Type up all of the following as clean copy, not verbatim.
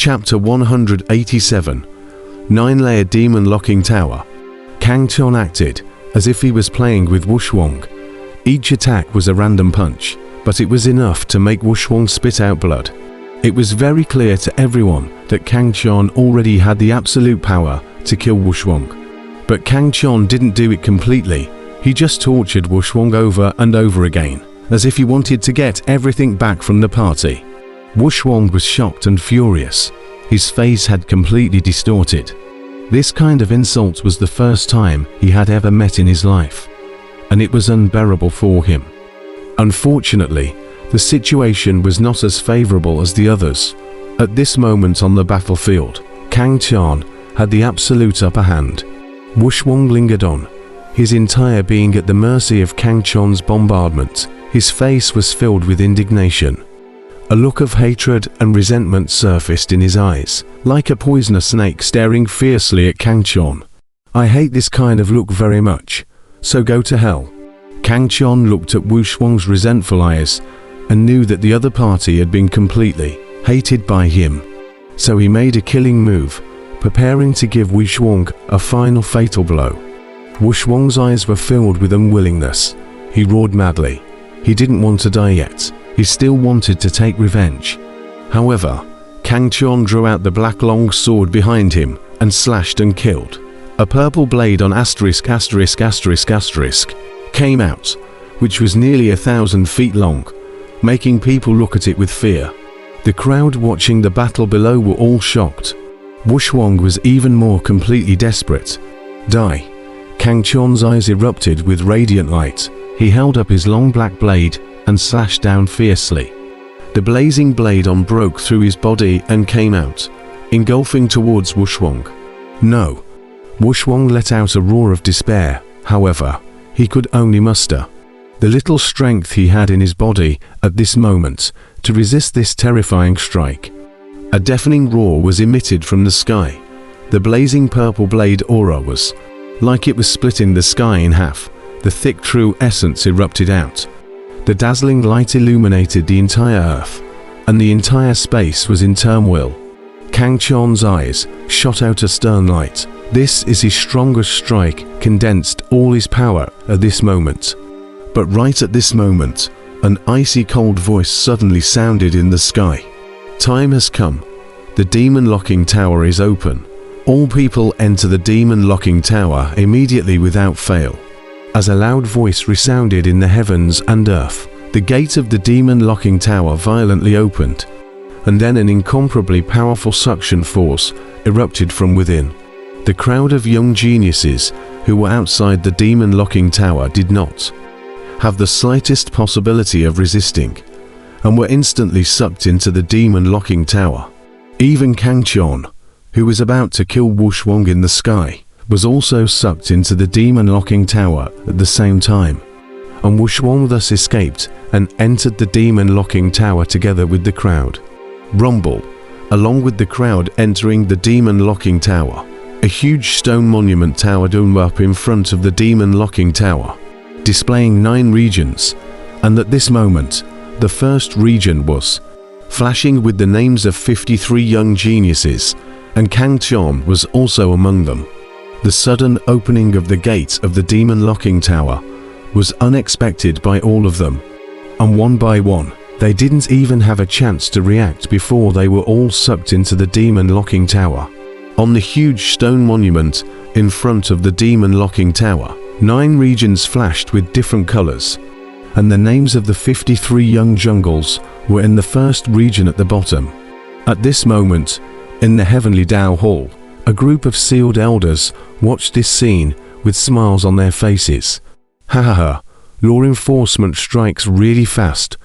Chapter 187. 9-layer demon locking tower. Kang Chon acted as if he was playing with Wuxia. Each attack was a random punch, but it was enough to make Wuxia spit out blood. It was very clear to everyone that Kang Chon already had the absolute power to kill Wuxia. But Kang Chon didn't do it completely. He just tortured Wuxia over and over again, as if he wanted to get everything back from the party. Wuxia was shocked and furious. His face had completely distorted. This kind of insult was the first time he had ever met in his life, and it was unbearable for him. Unfortunately, the situation was not as favorable as the others. At this moment on the battlefield, Kang Chon had the absolute upper hand. Wuxia lingered on, his entire being at the mercy of Kang Chon's bombardment. His face was filled with indignation. A look of hatred and resentment surfaced in his eyes, like a poisonous snake staring fiercely at Kang Chon. "I hate this kind of look very much, so go to hell." Kang Chon looked at Wuxia's resentful eyes and knew that the other party had been completely hated by him. So he made a killing move, preparing to give Wuxia a final fatal blow. Wuxia's eyes were filled with unwillingness. He roared madly. He didn't want to die yet. He still wanted to take revenge. However, Kang Chon drew out the black long sword behind him and slashed and killed. A purple blade on ***** came out, which was nearly 1,000 feet long, making people look at it with fear. The crowd watching the battle below were all shocked. Wuxia was even more completely desperate. "Die!" Kang Chon's eyes erupted with radiant light. He held up his long black blade and slashed down fiercely. The blazing blade broke through his body and came out, engulfing towards Wuxia. "No!" Wuxia let out a roar of despair. However, he could only muster the little strength he had in his body at this moment to resist this terrifying strike. A deafening roar was emitted from the sky. The blazing purple blade aura was like it was splitting the sky in half. The thick true essence erupted out. The dazzling light illuminated the entire earth, and the entire space was in turmoil. Kang Chon's eyes shot out a stern light. This is his strongest strike, condensed all his power at this moment. But right at this moment, an icy cold voice suddenly sounded in the sky. "Time has come. The demon locking tower is open. All people enter the demon locking tower immediately without fail." As a loud voice resounded in the heavens and earth, the gate of the demon locking tower violently opened, and then an incomparably powerful suction force erupted from within. The crowd of young geniuses who were outside the demon locking tower did not have the slightest possibility of resisting, and were instantly sucked into the demon locking tower. Even Kang Chon, who was about to kill Wuxia in the sky, was also sucked into the demon locking tower at the same time, and Wuxia thus escaped and entered the demon locking tower together with the crowd. Rumble, along with the crowd entering the demon locking tower, a huge stone monument towered up in front of the demon locking tower, displaying 9 regions, and at this moment, the first region was flashing with the names of 53 young geniuses, and Kang Chon was also among them. The sudden opening of the gate of the demon locking tower was unexpected by all of them, and one by one, they didn't even have a chance to react before they were all sucked into the demon locking tower. On the huge stone monument in front of the demon locking tower, 9 regions flashed with different colors, and the names of the 53 young jungles were in the first region at the bottom. At this moment, in the Heavenly Tao Hall, a group of sealed elders watched this scene with smiles on their faces. "Ha ha ha, law enforcement strikes really fast.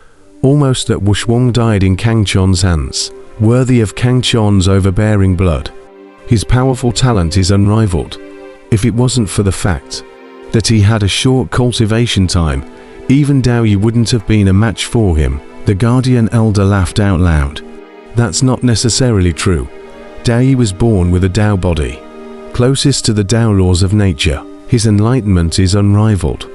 Almost that Wuxia died in Kang Chon's hands, worthy of Kang Chon's overbearing blood. His powerful talent is unrivaled. If it wasn't for the fact that he had a short cultivation time, even Daoyi wouldn't have been a match for him." The guardian elder laughed out loud. "That's not necessarily true. Daoyi was born with a Tao body, closest to the Tao laws of nature. His enlightenment is unrivaled.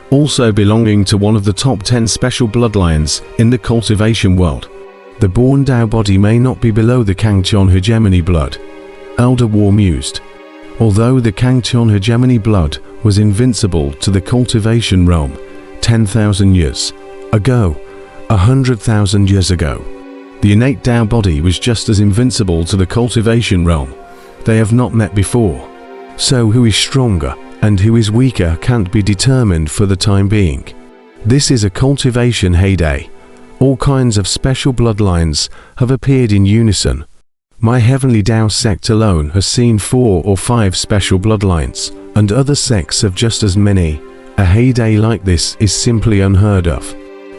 Also belonging to one of the top 10 special bloodlines in the cultivation world. The born Dao body may not be below the Kangtian hegemony blood, Elder War mused. Although the Kangtian hegemony blood was invincible to the cultivation realm 10,000 years ago, 100,000 years ago, the innate Dao body was just as invincible to the cultivation realm. They have not met before. So who is stronger and who is weaker can't be determined for the time being. This is a cultivation heyday. All kinds of special bloodlines have appeared in unison. My heavenly Dao sect alone has seen 4 or 5 special bloodlines, and other sects have just as many. A heyday like this is simply unheard of.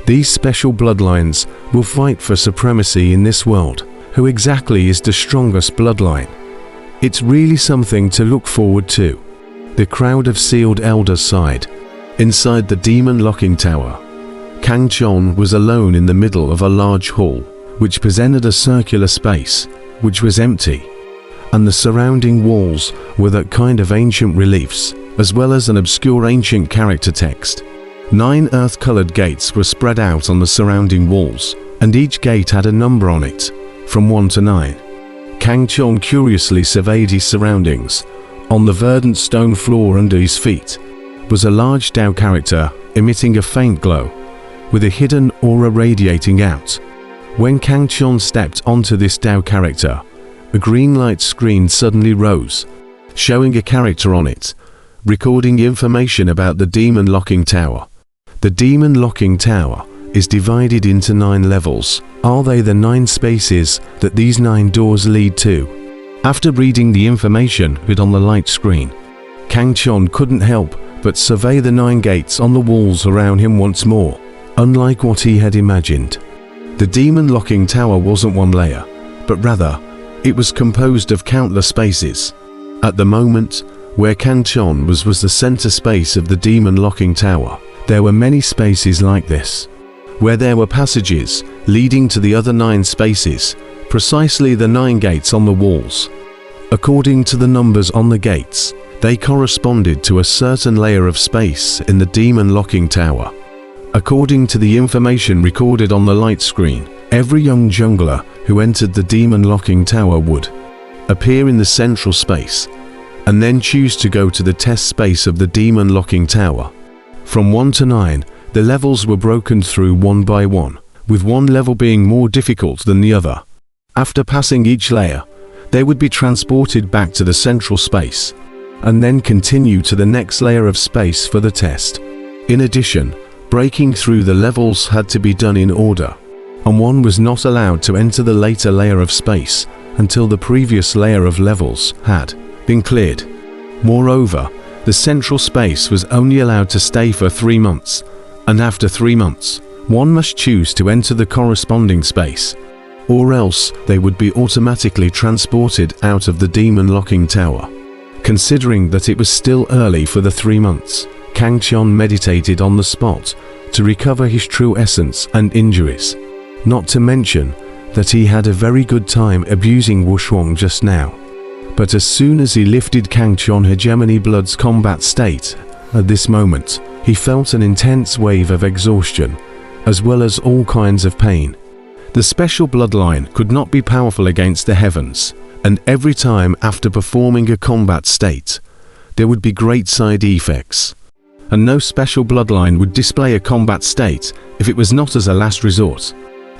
These special bloodlines will fight for supremacy in this world. Who exactly is the strongest bloodline? It's really something to look forward to. The crowd of sealed elders sighed. Inside the demon locking tower, Kangtian was alone in the middle of a large hall, which presented a circular space, which was empty, and the surrounding walls were that kind of ancient reliefs, as well as an obscure ancient character text. 9 earth-colored gates were spread out on the surrounding walls, and each gate had a number on it, from 1 to 9. Kangtian curiously surveyed his surroundings. On the verdant stone floor under his feet was a large Dao character emitting a faint glow, with a hidden aura radiating out. When Kangtian stepped onto this Dao character, a green light screen suddenly rose, showing a character on it, recording information about the demon locking tower. The demon locking tower is divided into 9 levels. Are they the 9 spaces that these 9 doors lead to? After reading the information put on the light screen, Kangtian couldn't help but survey the 9 gates on the walls around him once more. Unlike what he had imagined, the demon locking tower wasn't one layer, but rather, it was composed of countless spaces. At the moment, where Kangtian was the center space of the demon locking tower. There were many spaces like this, where there were passages leading to the other 9 spaces, precisely the 9 gates on the walls. According to the numbers on the gates, they corresponded to a certain layer of space in the demon locking tower. According to the information recorded on the light screen, every young jungler who entered the demon locking tower would appear in the central space, and then choose to go to the test space of the demon locking tower. From 1 to 9, the levels were broken through one by one, with one level being more difficult than the other. After passing each layer, they would be transported back to the central space, and then continue to the next layer of space for the test. In addition, breaking through the levels had to be done in order, and one was not allowed to enter the later layer of space until the previous layer of levels had been cleared. Moreover, the central space was only allowed to stay for 3 months, and after 3 months, one must choose to enter the corresponding space, or else they would be automatically transported out of the demon locking tower. Considering that it was still early for the 3 months, Kangtian meditated on the spot to recover his true essence and injuries. Not to mention that he had a very good time abusing Wuxia just now. But as soon as he lifted Kangtian hegemony blood's combat state, at this moment, he felt an intense wave of exhaustion, as well as all kinds of pain. The special bloodline could not be powerful against the heavens, and every time after performing a combat state, there would be great side effects. And no special bloodline would display a combat state if it was not as a last resort.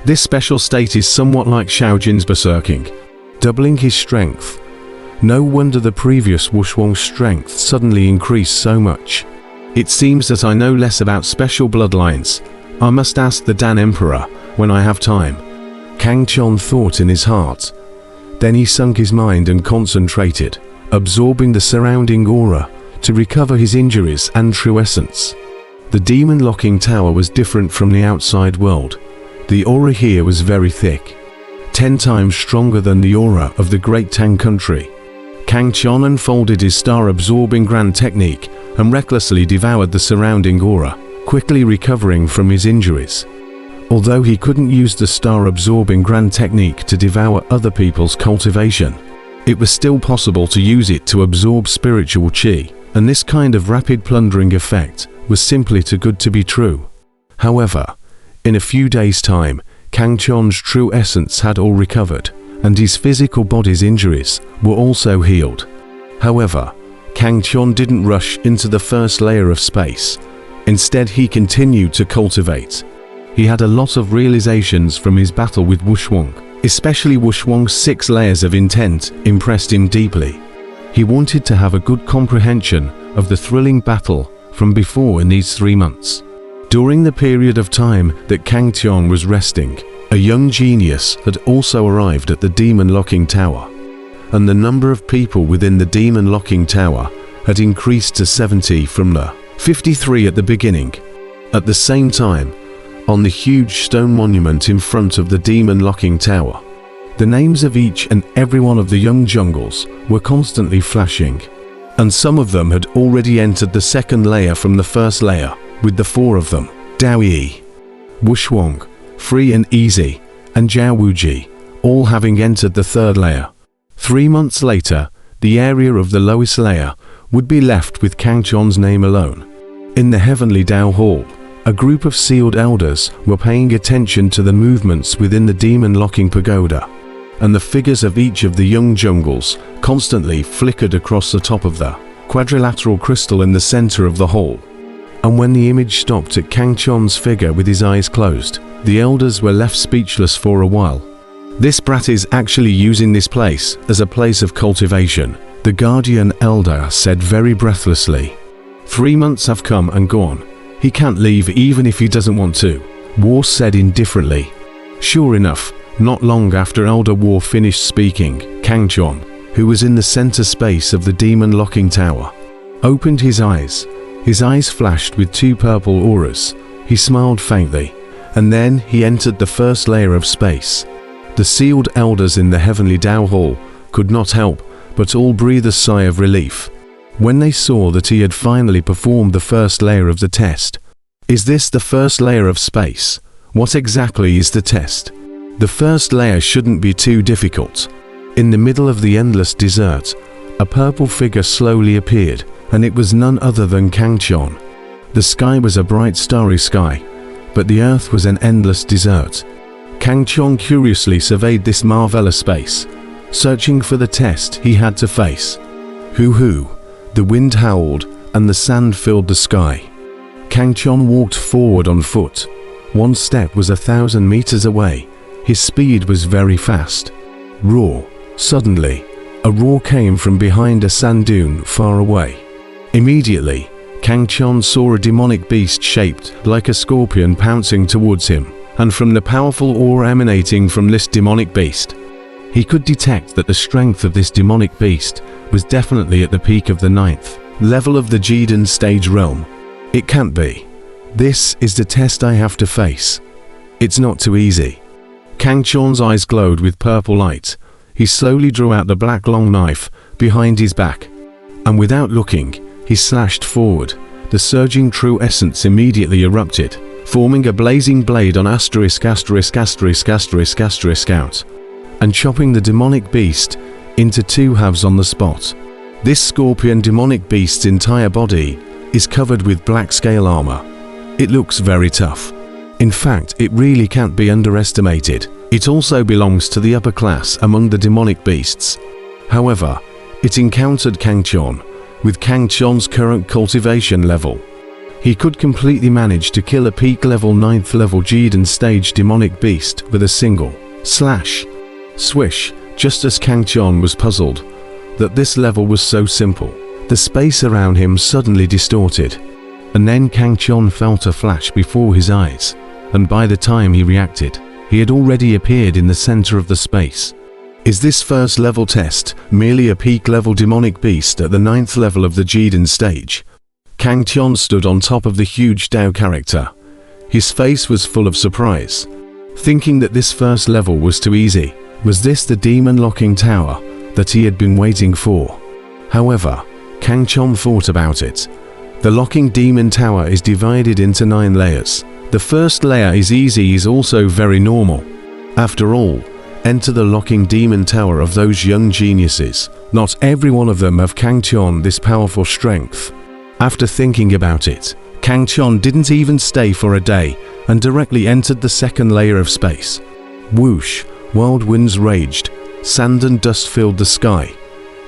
This special state is somewhat like Xiaojin's berserking, doubling his strength. No wonder the previous Wuxia's strength suddenly increased so much. It seems that I know less about special bloodlines. I must ask the Dan Emperor when I have time. Kangtian thought in his heart. Then he sunk his mind and concentrated, absorbing the surrounding aura to recover his injuries and true essence. The demon locking tower was different from the outside world. The aura here was very thick, 10 times stronger than the aura of the Great Tang country. Kangtian unfolded his star-absorbing grand technique and recklessly devoured the surrounding aura, quickly recovering from his injuries. Although he couldn't use the star-absorbing grand technique to devour other people's cultivation, it was still possible to use it to absorb spiritual qi, and this kind of rapid plundering effect was simply too good to be true. However, in a few days' time, Kang Chon's true essence had all recovered, and his physical body's injuries were also healed. However, Kang Chon didn't rush into the first layer of space. Instead, he continued to cultivate. He had a lot of realizations from his battle with Wuxia. Especially Wuxia's 6 layers of intent impressed him deeply. He wanted to have a good comprehension of the thrilling battle from before in these 3 months. During the period of time that Kang Chon was resting, a young genius had also arrived at the demon locking tower, and the number of people within the demon locking tower had increased to 70 from the 53 at the beginning. At the same time, on the huge stone monument in front of the demon locking tower, the names of each and every one of the young jungles were constantly flashing, and some of them had already entered the second layer from the first layer, with the 4 of them, Dao Yi, Wuxia, Free and Easy, and Zhao Wuji, all having entered the third layer. 3 months later, the area of the lowest layer would be left with Kang Chon's name alone. In the Heavenly Dao Hall, a group of sealed elders were paying attention to the movements within the demon locking pagoda, and the figures of each of the young jungles constantly flickered across the top of the quadrilateral crystal in the center of the hall. And when the image stopped at Kang Chon's figure with his eyes closed, the elders were left speechless for a while. This brat is actually using this place as a place of cultivation, the guardian elder said very breathlessly. 3 months have come and gone. He can't leave even if he doesn't want to, War said indifferently. Sure enough, not long after Elder War finished speaking, Kang Chon, who was in the center space of the demon locking tower, opened his eyes. His eyes flashed with 2 purple auras. He smiled faintly, and then he entered the first layer of space. The sealed elders in the Heavenly Dao Hall could not help but all breathe a sigh of relief when they saw that he had finally performed the first layer of the test. Is this the first layer of space? What exactly is the test? The first layer shouldn't be too difficult. In the middle of the endless desert, a purple figure slowly appeared, and it was none other than Kang Chon. The sky was a bright starry sky, but the earth was an endless desert. Kang Chon curiously surveyed this marvelous space, searching for the test he had to face. Hoo-hoo, the wind howled and the sand filled the sky. Kang Chon walked forward on foot. 1 step was 1,000 meters away. His speed was very fast. Roar. Suddenly, a roar came from behind a sand dune far away. Immediately, Kang Chon saw a demonic beast shaped like a scorpion pouncing towards him, and from the powerful aura emanating from this demonic beast, he could detect that the strength of this demonic beast was definitely at the peak of the 9th level of the Jiden stage realm. It can't be. This is the test I have to face. It's not too easy. Kang Chon's eyes glowed with purple light. He slowly drew out the black long knife behind his back, and without looking, he slashed forward. The surging true essence immediately erupted, forming a blazing blade on ***** out, and chopping the demonic beast into 2 halves on the spot. This scorpion demonic beast's entire body is covered with black scale armor. It looks very tough. In fact, it really can't be underestimated. It also belongs to the upper class among the demonic beasts. However, it encountered Kang Chon. With Kang Chon's current cultivation level, he could completely manage to kill a peak level 9th level Jiden stage demonic beast with a single slash. Swish. Just as Kang Chon was puzzled that this level was so simple, the space around him suddenly distorted, and then Kang Chon felt a flash before his eyes, and by the time he reacted, he had already appeared in the center of the space. Is this first level test merely a peak level demonic beast at the 9th level of the Jiden stage? Kang Chon stood on top of the huge Dao character. His face was full of surprise, thinking that this first level was too easy. Was this the demon locking tower that he had been waiting for? However, Kang Chon thought about it. The locking demon tower is divided into 9 layers. The first layer is easy, is also very normal. After all, enter the locking demon tower of those young geniuses. Not every one of them have Kang Chon this powerful strength. After thinking about it, Kang Chon didn't even stay for a day and directly entered the second layer of space. Whoosh, wild winds raged, sand and dust filled the sky.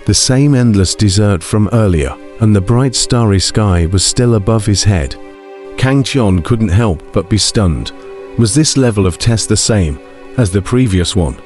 The same endless desert from earlier, and the bright starry sky was still above his head. Kang Chon couldn't help but be stunned. Was this level of test the same as the previous one?